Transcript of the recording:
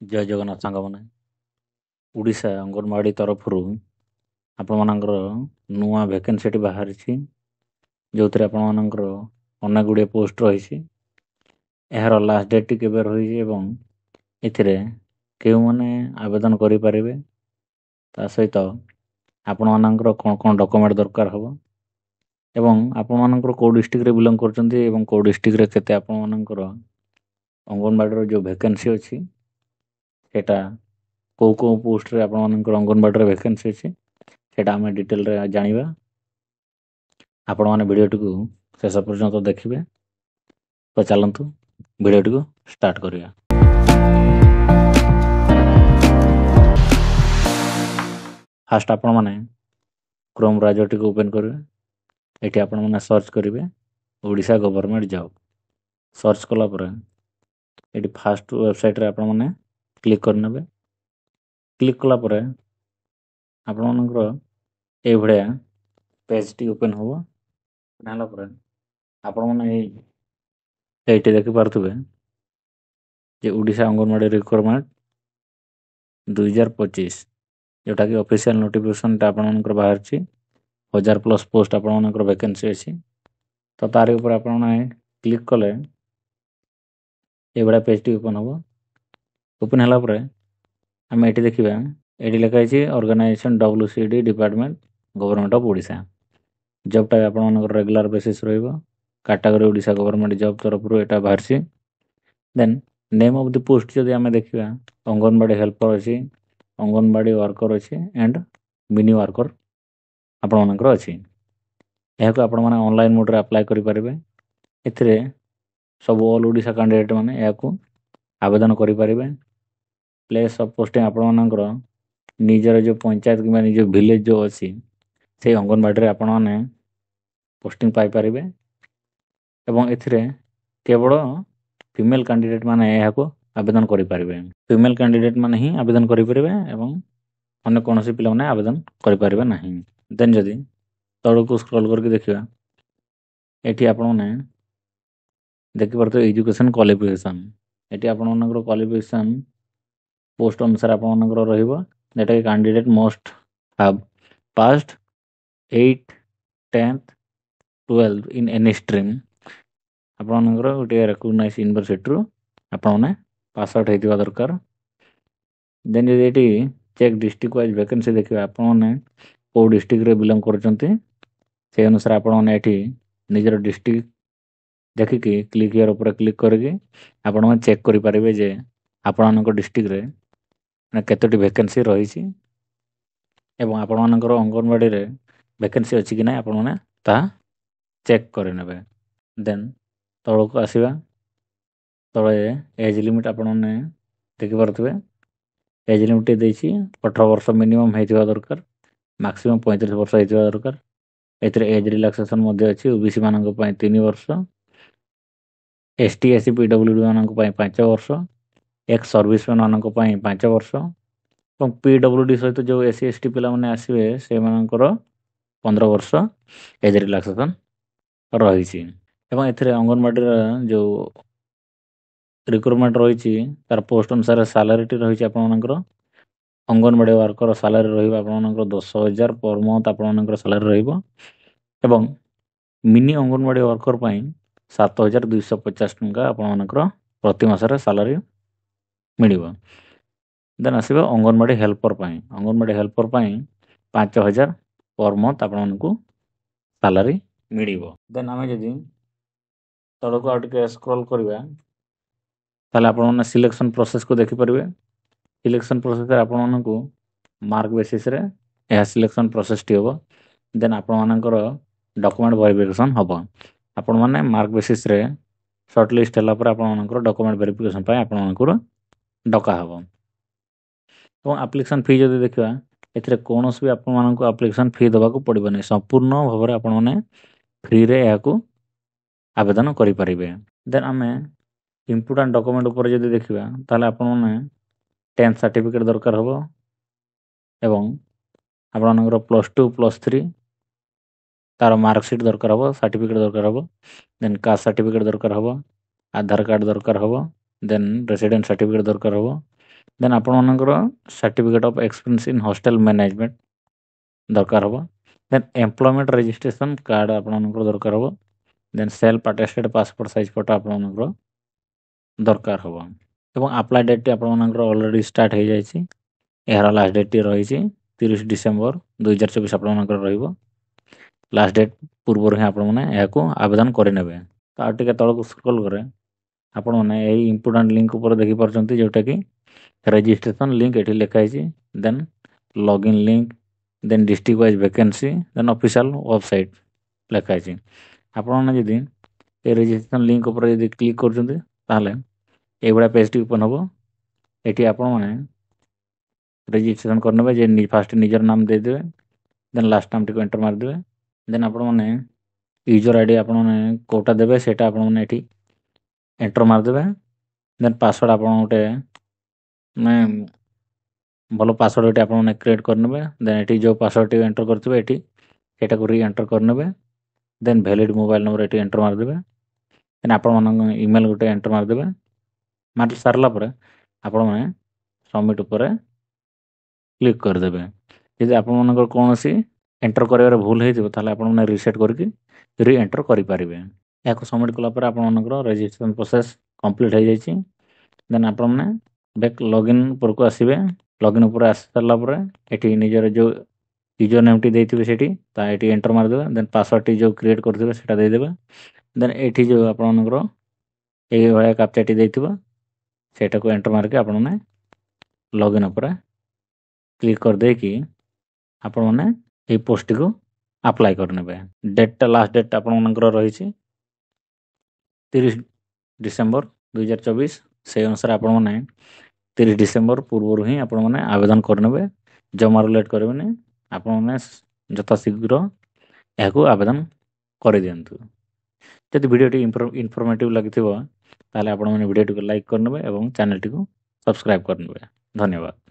ଜୟ ଜଗନ୍ନାଥ ସାଙ୍ଗମାନେ। ଓଡ଼ିଶା ଅଙ୍ଗନବାଡ଼ି ତରଫରୁ ଆପଣମାନଙ୍କର ନୂଆ ଭ୍ୟାକେନ୍ସିଟି ବାହାରିଛି, ଯେଉଁଥିରେ ଆପଣମାନଙ୍କର ଅନେକ ଗୁଡ଼ିଏ ପୋଷ୍ଟ ରହିଛି। ଏହାର ଲାଷ୍ଟ ଡେଟ୍ଟି କେବେ ରହିଛି ଏବଂ ଏଥିରେ କେଉଁମାନେ ଆବେଦନ କରିପାରିବେ, ତା ସହିତ ଆପଣମାନଙ୍କର କ'ଣ କ'ଣ ଡକୁମେଣ୍ଟ ଦରକାର ହେବ ଏବଂ ଆପଣମାନଙ୍କର କେଉଁ ଡିଷ୍ଟ୍ରିକ୍ଟରେ ବିଲଙ୍ଗ କରୁଛନ୍ତି ଏବଂ କେଉଁ ଡିଷ୍ଟ୍ରିକ୍ଟରେ କେତେ ଆପଣମାନଙ୍କର ଅଙ୍ଗନବାଡ଼ିର ଯେଉଁ ଭ୍ୟାକେନ୍ସି ଅଛି ସେଇଟା କେଉଁ କେଉଁ ପୋଷ୍ଟରେ ଆପଣମାନଙ୍କର ଅଙ୍ଗନବାଡ଼ିର ଭ୍ୟାକେନ୍ସି ଅଛି ସେଇଟା ଆମେ ଡିଟେଲରେ ଜାଣିବା। ଆପଣମାନେ ଭିଡ଼ିଓଟିକୁ ଶେଷ ପର୍ଯ୍ୟନ୍ତ ଦେଖିବେ। ତ ଚାଲନ୍ତୁ ଭିଡ଼ିଓଟିକୁ ଷ୍ଟାର୍ଟ କରିବା। ଫାଷ୍ଟ ଆପଣମାନେ କ୍ରୋମ୍ ବ୍ରାଉଜରଟିକୁ ଓପେନ୍ କରିବେ। ଏଠି ଆପଣମାନେ ସର୍ଚ୍ଚ କରିବେ ଓଡ଼ିଶା ଗଭର୍ଣ୍ଣମେଣ୍ଟ ଜବ୍। ସର୍ଚ୍ଚ କଲା ପରେ ଏଠି ଫାଷ୍ଟ ୱେବସାଇଟ୍ରେ ଆପଣମାନେ କ୍ଲିକ୍ କରିନେବେ। କ୍ଲିକ୍ କଲା ପରେ ଆପଣମାନଙ୍କର ଏଇଭଳିଆ ପେଜ୍ଟି ଓପେନ୍ ହେବ। ହେଲା ପରେ ଆପଣମାନେ ଏଇଠି ଦେଖିପାରୁଥିବେ ଯେ ଓଡ଼ିଶା ଅଙ୍ଗନବାଡ଼ି ରିକ୍ୱାରମେଣ୍ଟ 2025, ଯେଉଁଟାକି ଅଫିସିଆଲ ନୋଟିଫିକେସନଟା ଆପଣମାନଙ୍କର ବାହାରିଛି। 1000+ ପୋଷ୍ଟ ଆପଣମାନଙ୍କର ଭ୍ୟାକେନ୍ସି ଅଛି। ତ ତାରି ଉପରେ ଆପଣମାନେ କ୍ଲିକ୍ କଲେ ଏଇଭଳିଆ ପେଜ୍ଟି ଓପନ୍ ହେବ। ଓପନ୍ ହେଲା ପରେ ଆମେ ଏଠି ଦେଖିବା, ଏଠି ଲେଖା ହେଇଛି organization WCD department government of Odisha. ଜବ୍ଟା ଆପଣମାନଙ୍କର ରେଗୁଲାର ବେସିସ୍ ରହିବ। କାଟାଗୋରୀ ଓଡ଼ିଶା ଗଭର୍ଣ୍ଣମେଣ୍ଟ ଜବ୍ ତରଫରୁ ଏଇଟା ବାହାରିଛି। Then name of the post ଯଦି ଆମେ ଦେଖିବା, ଅଙ୍ଗନବାଡ଼ି ହେଲ୍ପର ଅଛି, ଅଙ୍ଗନବାଡ଼ି ୱାର୍କର ଅଛି ଆଣ୍ଡ ମିନି ୱାର୍କର ଆପଣମାନଙ୍କର ଅଛି। ଏହାକୁ ଆପଣମାନେ ଅନଲାଇନ୍ ମୋଡ଼ରେ ଆପ୍ଲାଏ କରିପାରିବେ। ଏଥିରେ ସବୁ ଅଲ୍ ଓଡ଼ିଶା କ୍ୟାଣ୍ଡିଡେଟ୍ ମାନେ ଏହାକୁ ଆବେଦନ କରିପାରିବେ। ପ୍ଲେସ୍ ଅଫ୍ ପୋଷ୍ଟିଂ ଆପଣମାନଙ୍କର ନିଜର ଯେଉଁ ପଞ୍ଚାୟତ କିମ୍ବା ନିଜ ଭିଲେଜ୍ ଯେଉଁ ଅଛି ସେଇ ଅଙ୍ଗନବାଡ଼ିରେ ଆପଣମାନେ ପୋଷ୍ଟିଂ ପାଇପାରିବେ ଏବଂ ଏଥିରେ କେବଳ ଫିମେଲ୍ କ୍ୟାଣ୍ଡିଡେଟ୍ ମାନେ ଏହାକୁ ଆବେଦନ କରିପାରିବେ। ଫିମେଲ୍ କ୍ୟାଣ୍ଡିଡେଟ୍ ମାନେ ହିଁ ଆବେଦନ କରିପାରିବେ ଏବଂ ଅନ୍ୟ କୌଣସି ପିଲାମାନେ ଆବେଦନ କରିପାରିବେ ନାହିଁ। ଦେନ୍ ଯଦି ତଳକୁ ସ୍କ୍ରଲ୍ କରିକି ଦେଖିବା, ଏଠି ଆପଣମାନେ ଦେଖିପାରୁଥିବେ ଏଜୁକେସନ୍ କ୍ୱାଲିଫିକେସନ୍। ଏଠି ଆପଣମାନଙ୍କର କ୍ୱାଲିଫିକେସନ୍ ପୋଷ୍ଟ ଅନୁସାରେ ଆପଣମାନଙ୍କର ରହିବ, ଯେଉଁଟାକି candidate must have passed 8th, 10th, 12th in any stream. ଆପଣମାନଙ୍କର ଗୋଟିଏ ରେକଗ୍ନାଇଜ୍ ୟୁନିଭର୍ସିଟିରୁ ଆପଣମାନେ ପାସ୍ ଆଉଟ୍ ହେଇଥିବା ଦରକାର। ଦେନ୍ ଯଦି ଏଠି ଚେକ୍ ଡିଷ୍ଟ୍ରିକ୍ଟ ୱାଇଜ୍ ଭ୍ୟାକେନ୍ସି ଦେଖିବା, ଆପଣମାନେ କେଉଁ ଡିଷ୍ଟ୍ରିକ୍ଟରେ ବିଲଙ୍ଗ କରୁଛନ୍ତି ସେହି ଅନୁସାରେ ଆପଣମାନେ ଏଠି ନିଜର ଡିଷ୍ଟ୍ରିକ୍ଟ ଦେଖିକି କ୍ଲିକ୍ ହିୟର୍ ଉପରେ କ୍ଲିକ୍ କରିକି ଆପଣମାନେ ଚେକ୍ କରିପାରିବେ ଯେ ଆପଣମାନଙ୍କ ଡିଷ୍ଟ୍ରିକ୍ଟରେ କେତୋଟି ଭ୍ୟାକେନ୍ସି ରହିଛି ଏବଂ ଆପଣମାନଙ୍କର ଅଙ୍ଗନବାଡ଼ିରେ ଭ୍ୟାକେନ୍ସି ଅଛି କି ନାହିଁ ଆପଣମାନେ ତାହା ଚେକ୍ କରିନେବେ। ଦେନ୍ ତଳକୁ ଆସିବା, ତଳେ ଏଜ୍ ଲିମିଟ୍ ଆପଣମାନେ ଦେଖିପାରୁଥିବେ। ଏଜ୍ ଲିମିଟ୍ ଦେଇଛି 18 ବର୍ଷ ମିନିମମ୍ ହେଇଥିବା ଦରକାର, ମାକ୍ସିମମ୍ 35 ବର୍ଷ ହେଇଥିବା ଦରକାର। ଏଥିରେ ଏଜ୍ ରିଲାକ୍ସେସନ୍ ମଧ୍ୟ ଅଛି। OBC ମାନଙ୍କ ପାଇଁ 3 ବର୍ଷ, ST SC PWD ମାନଙ୍କ ପାଇଁ 5 ବର୍ଷ, ଏକ୍ସ ସର୍ଭିସମ୍ୟାନ୍ ମାନଙ୍କ ପାଇଁ 5 ବର୍ଷ ଏବଂ PWD ସହିତ ଯେଉଁ SC ST ପିଲାମାନେ ଆସିବେ ସେମାନଙ୍କର 15 ବର୍ଷ ଏଜ୍ ରିଲାକ୍ସେସନ୍ ରହିଛି। ଏବଂ ଏଥିରେ ଅଙ୍ଗନବାଡ଼ିର ଯେଉଁ ରିକ୍ରୁଟମେଣ୍ଟ ରହିଛି ତାର ପୋଷ୍ଟ ଅନୁସାରେ ସାଲାରିଟି ରହିଛି ଆପଣମାନଙ୍କର। ଅଙ୍ଗନବାଡ଼ି ୱାର୍କର ସାଲାରୀ ରହିବ ଆପଣମାନଙ୍କର 10,000 ପର୍ ମନ୍ଥ ଆପଣମାନଙ୍କର ସାଲାରୀ ରହିବ ଏବଂ ମିନି ଅଙ୍ଗନବାଡ଼ି ୱାର୍କର ପାଇଁ 7,250 ଟଙ୍କା ଆପଣମାନଙ୍କର ପ୍ରତି ମାସରେ ସାଲାରୀ ମିଳିବ। ଦେନ୍ ଆସିବ ଅଙ୍ଗନବାଡ଼ି ହେଲ୍ପର ପାଇଁ। ଅଙ୍ଗନବାଡ଼ି ହେଲ୍ପର ପାଇଁ 5,000 ପର୍ ମନ୍ଥ ଆପଣମାନଙ୍କୁ ସାଲାରୀ ମିଳିବ। ଦେନ୍ ଆମେ ଯଦି ତଳକୁ ଆଉ ଟିକେ ସ୍କ୍ରୋଲ୍ କରିବା, ତାହେଲେ ଆପଣମାନେ ସିଲେକ୍ସନ୍ ପ୍ରୋସେସ୍କୁ ଦେଖିପାରିବେ। ସିଲେକ୍ସନ୍ ପ୍ରୋସେସ୍ରେ ଆପଣମାନଙ୍କୁ ମାର୍କ ବେସିସ୍ରେ ଏହା ସିଲେକ୍ସନ୍ ପ୍ରୋସେସ୍ଟି ହେବ। ଦେନ୍ ଆପଣମାନଙ୍କର ଡକୁମେଣ୍ଟ ଭେରିଫିକେସନ୍ ହେବ। ଆପଣମାନେ ମାର୍କ ବେସିସ୍ରେ ସର୍ଟ ଲିଷ୍ଟ ହେଲା ପରେ ଆପଣମାନଙ୍କର ଡକୁମେଣ୍ଟ ଭେରିଫିକେସନ୍ ପାଇଁ ଆପଣମାନଙ୍କର ଡକା ହେବ। ଏବଂ ଆପ୍ଲିକେସନ୍ ଫି ଯଦି ଦେଖିବା, ଏଥିରେ କୌଣସି ବି ଆପଣମାନଙ୍କୁ ଆପ୍ଲିକେସନ୍ ଫି ଦେବାକୁ ପଡ଼ିବନି। ସମ୍ପୂର୍ଣ୍ଣ ଭାବରେ ଆପଣମାନେ ଫ୍ରିରେ ଏହାକୁ ଆବେଦନ କରିପାରିବେ। ଦେନ୍ ଆମେ ଇମ୍ପୋର୍ଟାଣ୍ଟ ଡକୁମେଣ୍ଟ ଉପରେ ଯଦି ଦେଖିବା, ତାହେଲେ ଆପଣମାନେ 10th ସାର୍ଟିଫିକେଟ୍ ଦରକାର ହେବ ଏବଂ ଆପଣମାନଙ୍କର +2 +3 ତାର ମାର୍କସିଟ୍ ଦରକାର ହେବ, ସାର୍ଟିଫିକେଟ୍ ଦରକାର ହେବ। ଦେନ୍ କାଷ୍ଟ ସାର୍ଟିଫିକେଟ୍ ଦରକାର ହେବ, ଆଧାର କାର୍ଡ଼ ଦରକାର ହେବ, ଦେନ୍ ରେସିଡେଣ୍ଟ ସାର୍ଟିଫିକେଟ୍ ଦରକାର ହେବ, ଦେନ୍ ଆପଣମାନଙ୍କର certificate of experience in hostel management ଦରକାର ହେବ। ଦେନ୍ ଏମ୍ପ୍ଲୟମେଣ୍ଟ ରେଜିଷ୍ଟ୍ରେସନ୍ କାର୍ଡ଼ ଆପଣମାନଙ୍କର ଦରକାର ହେବ। Then self attested passport size photo ଆପଣମାନଙ୍କର ଦରକାର ହେବ। ଏବଂ ଆପ୍ଲାଏ ଡେଟ୍ଟି ଆପଣମାନଙ୍କର ଅଲରେଡ଼ି ଷ୍ଟାର୍ଟ ହୋଇଯାଇଛି। ଏହାର ଲାଷ୍ଟ ଡେଟ୍ଟି ରହିଛି 30 ଡିସେମ୍ବର 2024 ଆପଣମାନଙ୍କର ରହିବ। ଲାଷ୍ଟ ଡେଟ୍ ପୂର୍ବରୁ ହିଁ ଆପଣମାନେ ଏହାକୁ ଆବେଦନ କରିନେବେ। ତ ଆଉ ଟିକେ ତଳକୁ ସ୍କ୍ରୋଲ୍ କରେ ଆପଣମାନେ ଏହି ଇମ୍ପୋର୍ଟାଣ୍ଟ ଲିଙ୍କ୍ ଉପରେ ଦେଖିପାରୁଛନ୍ତି, ଯେଉଁଟାକି ରେଜିଷ୍ଟ୍ରେସନ୍ ଲିଙ୍କ୍ ଏଠି ଲେଖା ହେଇଛି। ଦେନ୍ ଲଗ୍ଇନ୍ ଲିଙ୍କ୍, ଦେନ୍ ଡିଷ୍ଟ୍ରିକ୍ଟ ୱାଇଜ୍ ଭ୍ୟାକେନ୍ସି, ଦେନ୍ ଅଫିସିଆଲ୍ ୱେବସାଇଟ୍ ଲେଖା ହେଇଛି। ଆପଣମାନେ ଯଦି ଏ ରେଜିଷ୍ଟ୍ରେସନ୍ ଲିଙ୍କ୍ ଉପରେ ଯଦି କ୍ଲିକ୍ କରୁଛନ୍ତି ତାହେଲେ ଏଇଭଳିଆ ପେଜ୍ଟି ଓପନ୍ ହେବ। ଏଠି ଆପଣମାନେ ରେଜିଷ୍ଟ୍ରେସନ୍ କରିନେବେ। ଯେ ଫାଷ୍ଟ ନିଜର ନାମ ଦେଇଦେବେ, ଦେନ୍ ଲାଷ୍ଟ ନାମଟିକୁ ଏଣ୍ଟର ମାରିଦେବେ। ଦେନ୍ ଆପଣମାନେ ୟୁଜର୍ ଆଇ ଡ଼ି ଆପଣମାନେ କେଉଁଟା ଦେବେ ସେଇଟା ଆପଣମାନେ ଏଠି ଏଣ୍ଟର ମାରିଦେବେ। ଦେନ୍ ପାସୱାର୍ଡ଼ ଆପଣ ଗୋଟେ ମାନେ ଭଲ ପାସୱାର୍ଡ଼ ଏଠି ଆପଣମାନେ କ୍ରିଏଟ୍ କରିନେବେ। ଦେନ୍ ଏଠି ଯେଉଁ ପାସୱାର୍ଡ଼ଟି ଏଣ୍ଟର କରିଥିବେ ଏଠି ସେଇଟାକୁ ରି ଏଣ୍ଟର କରିନେବେ। ଦେନ୍ ଭ୍ୟାଲିଡ୍ ମୋବାଇଲ୍ ନମ୍ବର ଏଠି ଏଣ୍ଟର ମାରିଦେବେ। ଦେନ୍ ଆପଣମାନଙ୍କ ଇମେଲ୍ ଗୋଟେ ଏଣ୍ଟର ମାରିଦେବେ। ମାରି ସାରିଲା ପରେ ଆପଣମାନେ ସବମିଟ୍ ଉପରେ କ୍ଲିକ୍ କରିଦେବେ। ଯଦି ଆପଣମାନଙ୍କର କୌଣସି ଏଣ୍ଟର କରିବାରେ ଭୁଲ ହେଇଥିବ ତାହେଲେ ଆପଣମାନେ ରିସେଟ୍ କରିକି ରି ଏଣ୍ଟର କରିପାରିବେ। ଏହାକୁ ସବମିଟ୍ କଲା ପରେ ଆପଣମାନଙ୍କର ରେଜିଷ୍ଟ୍ରେସନ୍ ପ୍ରୋସେସ୍ କମ୍ପ୍ଲିଟ୍ ହୋଇଯାଇଛି। ଦେନ୍ ଆପଣମାନେ ବ୍ୟାକ୍ ଲଗ୍ଇନ୍ ଉପରକୁ ଆସିବେ। ଲଗ୍ଇନ୍ ଉପରେ ଆସି ସାରିଲା ପରେ ଏଠି ନିଜର ଯେଉଁ ୟୁଜର୍ ନେମ୍ଟି ଦେଇଥିବେ ସେଠି ତା ଏଠି ଏଣ୍ଟର ମାରିଦେବେ। ଦେନ୍ ପାସୱାର୍ଡ଼ଟି ଯେଉଁ କ୍ରିଏଟ୍ କରିଥିବେ ସେଇଟା ଦେଇଦେବେ। ଦେନ୍ ଏଠି ଯେଉଁ ଆପଣମାନଙ୍କର ଏଇଭଳିଆ କ୍ୟାପ୍ଚାଟି ଦେଇଥିବ ସେଇଟାକୁ ଏଣ୍ଟର ମାରିକି ଆପଣମାନେ ଲଗ୍ଇନ୍ ଉପରେ କ୍ଲିକ୍ କରିଦେଇକି ଆପଣମାନେ ଏଇ ପୋଷ୍ଟଟିକୁ ଆପ୍ଲାଏ କରିନେବେ। ଡେଟ୍ଟା ଲାଷ୍ଟ ଡେଟ୍ ଆପଣମାନଙ୍କର ରହିଛି 30 ଡିସେମ୍ବର 2024। ସେଇ ଅନୁସାରେ ଆପଣମାନେ 30 ଡିସେମ୍ବର ପୂର୍ବରୁ ହିଁ ଆପଣମାନେ ଆବେଦନ କରିନେବେ। ଜମାରୁ ଲେଟ୍ କରିବେନି। ଆପଣମାନେ ଯଥାଶୀଘ୍ର ଏହାକୁ ଆବେଦନ କରିଦିଅନ୍ତୁ। ଯଦି ଭିଡ଼ିଓଟି ଇନଫର୍ମେଟିଭ୍ ଲାଗିଥିବ ତାହେଲେ ଆପଣମାନେ ଭିଡ଼ିଓଟିକୁ ଲାଇକ୍ କରିନେବେ ଏବଂ ଚ୍ୟାନେଲଟିକୁ ସବସ୍କ୍ରାଇବ୍ କରିନେବେ। ଧନ୍ୟବାଦ।